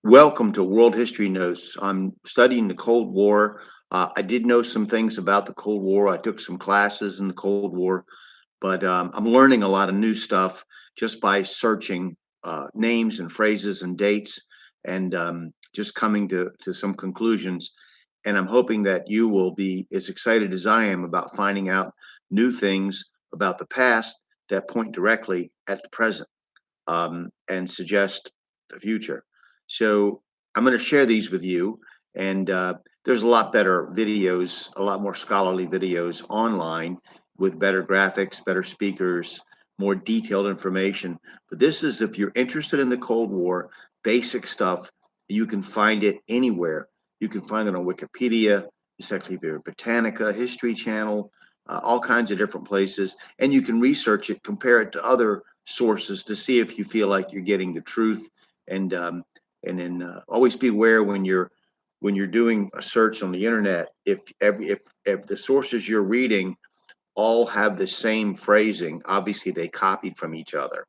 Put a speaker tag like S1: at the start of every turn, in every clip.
S1: Welcome to World History Notes. I'm studying the Cold War. I did know some things about the Cold War. I took some classes in the Cold War, but I'm learning a lot of new stuff just by searching names and phrases and dates and just coming to some conclusions. And I'm hoping that you will be as excited as I am about finding out new things about the past that point directly at the present and suggest the future. So I'm going to share these with you. And there's a lot better videos, a lot more scholarly videos online with better graphics, better speakers, more detailed information. But this is if you're interested in the Cold War, basic stuff, you can find it anywhere. You can find it on Wikipedia, Encyclopedia Britannica, History Channel, all kinds of different places. And you can research it, compare it to other sources to see if you feel like you're getting the truth. And then always be aware when you're doing a search on the internet, if the sources you're reading all have the same phrasing, obviously they copied from each other.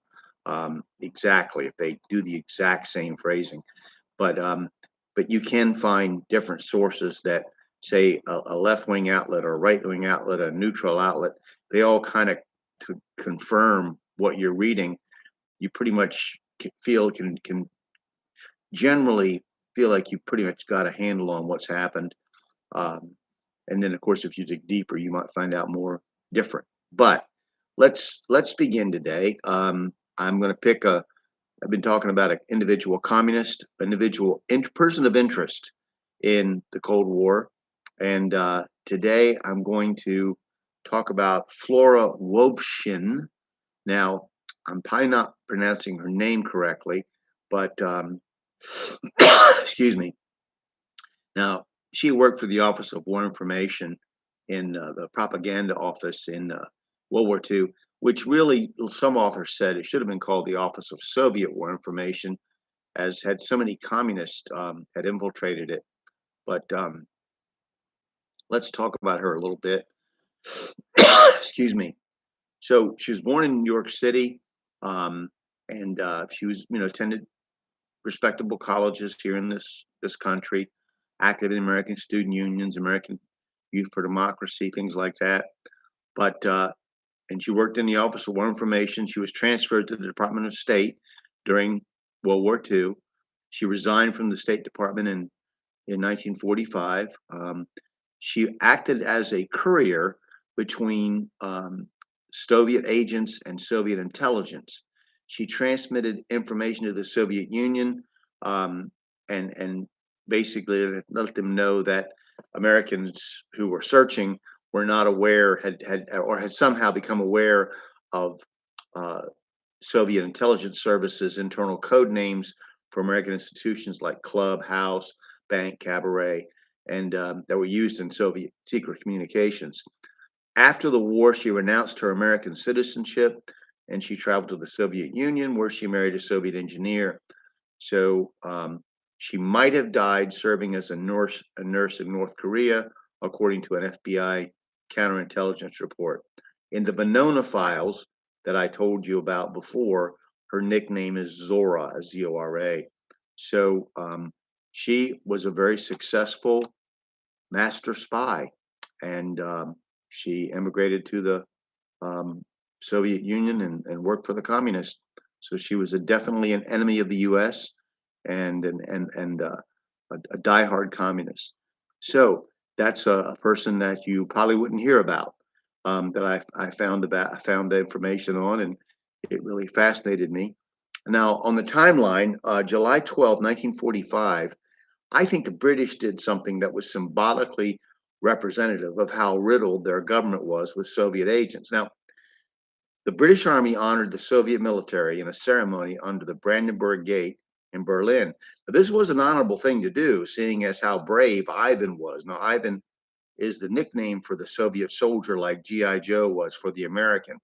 S1: Exactly, if they do the exact same phrasing, but you can find different sources that say a left-wing outlet or a right-wing outlet, a neutral outlet. They all kind of to confirm what you're reading. You pretty much can generally feel like you pretty much got a handle on what's happened. Um, and then, of course, if you dig deeper, you might find out more different. But let's begin today. I'm going to pick a. I've been talking about an individual communist, person of interest in the Cold War, and today I'm going to talk about Flora Wovschin. Now, I'm probably not pronouncing her name correctly, but excuse me. Now, she worked for the Office of War Information in the propaganda office in World War II, which really some authors said it should have been called the Office of Soviet War Information, as had so many communists had infiltrated it. But let's talk about her a little bit. Excuse me. So she was born in New York City, um, and she was, attended respectable colleges here in this country, active in American student unions, American Youth for Democracy, things like that. But and she worked in the Office of War Information. She was transferred to the Department of State during World War II. She resigned from the State Department in 1945. She acted as a courier between Soviet agents and Soviet intelligence. She transmitted information to the Soviet Union um, and basically let them know that Americans who were searching were not aware, had somehow become aware of uh, Soviet intelligence services internal code names for American institutions like club, house, bank, cabaret, and that were used in Soviet secret communications. After the war, she renounced her American citizenship and she traveled to the Soviet Union, where she married a Soviet engineer. So she might have died serving as a nurse in North Korea, according to an FBI counterintelligence report. In the Venona files that I told you about before, her nickname is Zora, Zora. So she was a very successful master spy, and she immigrated to the um, Soviet Union and worked for the communists. So she was definitely an enemy of the U.S. and a diehard communist. So that's a person that you probably wouldn't hear about. That I found the information on, and it really fascinated me. Now on the timeline, July 12th, 1945. I think the British did something that was symbolically representative of how riddled their government was with Soviet agents. Now, the British Army honored the Soviet military in a ceremony under the Brandenburg Gate in Berlin. Now, this was an honorable thing to do, seeing as how brave Ivan was. Now, Ivan is the nickname for the Soviet soldier, like G.I. Joe was for the American.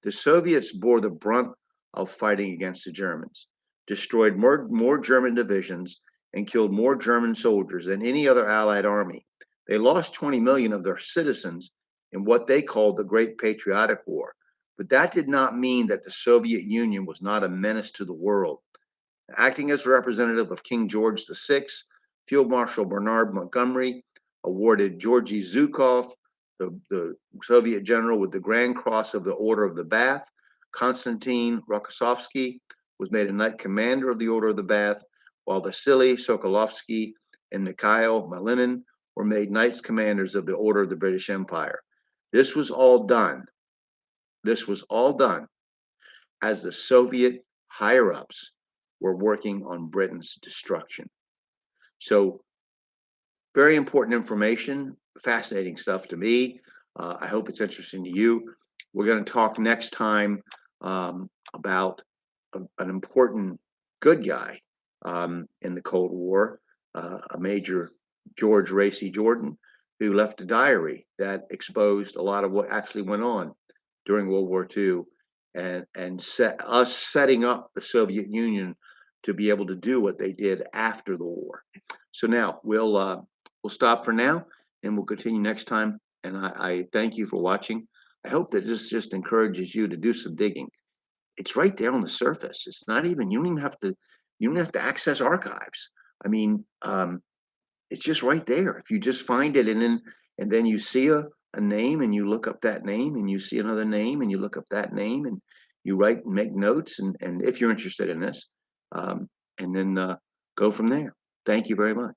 S1: The Soviets bore the brunt of fighting against the Germans, destroyed more German divisions, and killed more German soldiers than any other Allied army. They lost 20 million of their citizens in what they called the Great Patriotic War. But that did not mean that the Soviet Union was not a menace to the world. Acting as representative of King George VI, Field Marshal Bernard Montgomery awarded Georgy Zhukov, the Soviet general, with the Grand Cross of the Order of the Bath. Konstantin Rokossovsky was made a Knight Commander of the Order of the Bath, while Vasily Sokolovsky and Mikhail Malinin were made Knights Commanders of the Order of the British Empire. This was all done. This was all done as the Soviet higher-ups were working on Britain's destruction. So, very important information, fascinating stuff to me. I hope it's interesting to you. We're going to talk next time about an important good guy in the Cold War, a Major George Racy Jordan, who left a diary that exposed a lot of what actually went on during World War II, and setting up the Soviet Union to be able to do what they did after the war. So now we'll stop for now, and we'll continue next time. And I thank you for watching. I hope that this just encourages you to do some digging. It's right there on the surface. It's not even, you don't have to access archives. I mean, it's just right there. If you just find it, and then you see a name, and you look up that name, and you see another name, and you look up that name, and you write and make notes, and if you're interested in this, and then go from there. Thank you very much.